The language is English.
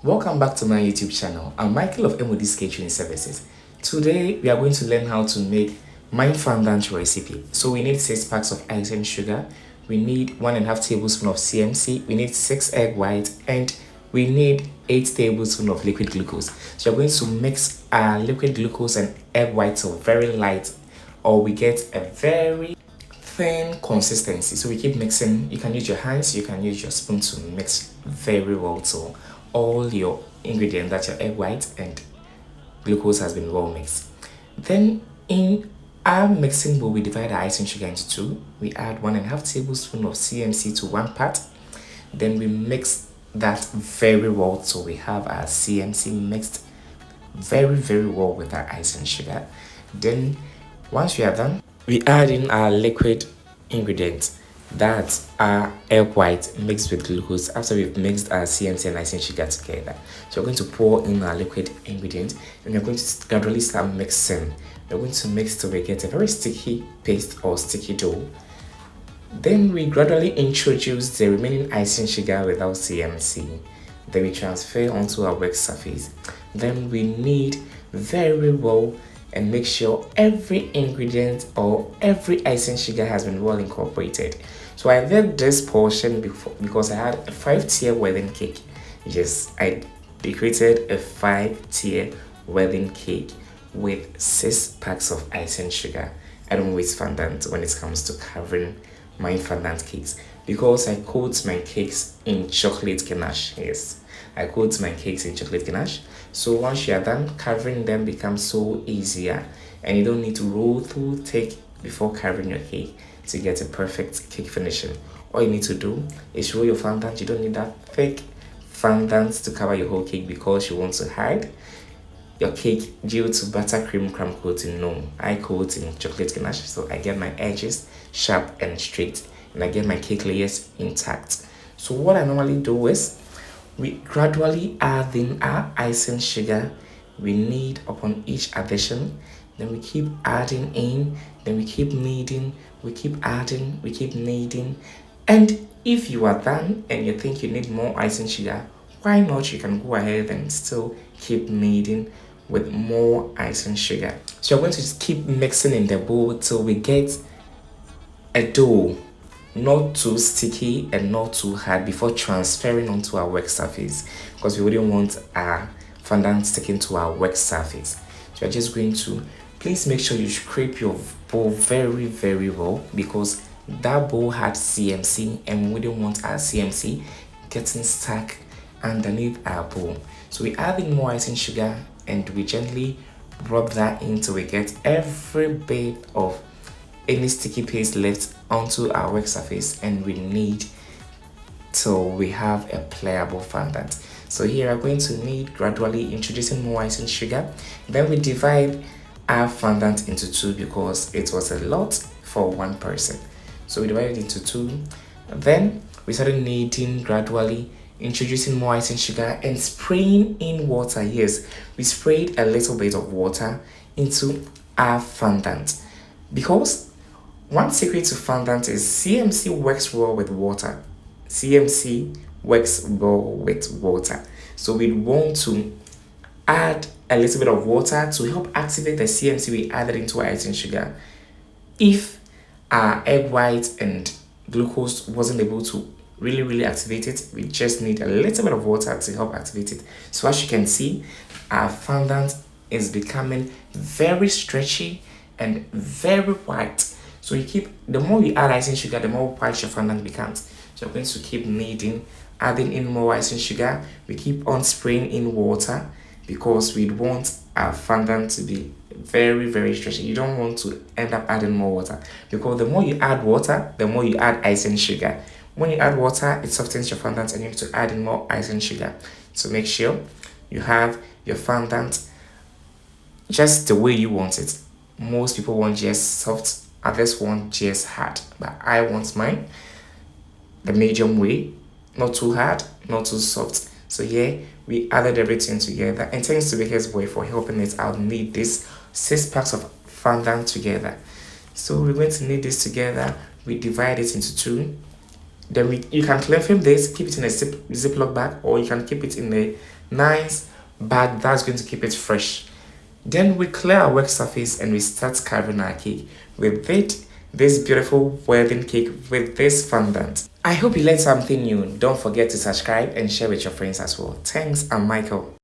Welcome back to my YouTube channel. I'm Michael of M.O.D Catering Services. Today we are going to learn how to make my fondant recipe. So we need 6 packs of icing sugar, we need 1.5 tablespoons of CMC, we need 6 egg whites, and we need 8 tablespoons of liquid glucose. So we're going to mix our liquid glucose and egg whites so very light, or we get a very thin consistency. So we keep mixing. You can use your hands, you can use your spoon to mix very well so all your ingredients, that's your egg white and glucose, has been well mixed. Then in our mixing bowl, we divide our icing sugar into 2. We add 1.5 tablespoons of CMC to 1 part. Then we mix that very well so we have our CMC mixed very well with our icing sugar. Then once we are done, we add in our liquid ingredients, that's our egg white mixed with glucose after we've mixed our CMC and icing sugar together. So we're going to pour in our liquid ingredient and we're going to gradually start mixing. We're going to mix till we get a very sticky paste or sticky dough. Then we gradually introduce the remaining icing sugar without CMC. Then we transfer onto our work surface. Then we knead very well and make sure every ingredient or every icing sugar has been well incorporated. So I did this portion before because I had a 5-tier wedding cake. Yes, I decorated a 5-tier wedding cake with 6 packs of icing sugar. I don't waste fondant when it comes to covering my fondant cakes because I coat my cakes in chocolate ganache. Yes, I coat my cakes in chocolate ganache. So once you are done, covering them becomes so easier and you don't need to roll through thick before covering your cake to get a perfect cake finishing. All you need to do is roll your fondant. You don't need that thick fondant to cover your whole cake because you want to hide your cake due to buttercream crumb coating. No, I coat in chocolate ganache so I get my edges sharp and straight and I get my cake layers intact. So what I normally do is we gradually add in our icing sugar. We knead upon each addition, then we keep adding in, then we keep kneading, we keep adding, we keep kneading. And if you are done and you think you need more icing sugar, why not? You can go ahead and still keep kneading with more icing sugar. So you're going to just keep mixing in the bowl till we get a dough, not too sticky and not too hard, before transferring onto our work surface because we wouldn't want our fondant sticking to our work surface. So you're just going to please make sure you scrape your bowl very well because that bowl had CMC and we wouldn't want our CMC getting stuck underneath our bowl. So we add in more icing sugar and we gently rub that in till we get every bit of any sticky paste left onto our work surface and we knead till we have a pliable fondant. So here I'm going to knead gradually, introducing more icing sugar. Then we divide our fondant into 2 because it was a lot for one person. So we divide it into 2. Then we started kneading gradually, introducing more icing sugar and spraying in water. Yes, we sprayed a little bit of water into our fondant because one secret to fondant is CMC works well with water. CMC works well with water. So we want to add a little bit of water to help activate the CMC we added into our icing sugar. If our egg white and glucose wasn't able to really activate it, we just need a little bit of water to help activate it. So as you can see, our fondant is becoming very stretchy and very white. So you keep, the more you add icing sugar, the more white your fondant becomes. So you're going to keep kneading, adding in more icing sugar. We keep on spraying in water because we want our fondant to be very stretchy. You don't want to end up adding more water because the more you add water, the more you add icing sugar. When you add water, it softens your fondant and you need to add in more icing sugar. So make sure you have your fondant just the way you want it. Most people want just soft, others want just hard, but I want mine the medium way, not too hard, not too soft. So here we added everything together, and thanks to Baker's Boy for helping us out knead this 6 packs of fondant together. So we're going to knead this together. We divide it into 2 Then you can cling film this, keep it in a ziploc bag, or you can keep it in a nice bag that's going to keep it fresh. Then we clear our work surface and we start carving our cake. With it, this beautiful wedding cake with this fondant. I hope you learned something new. Don't forget to subscribe and share with your friends as well. Thanks, I'm Michael.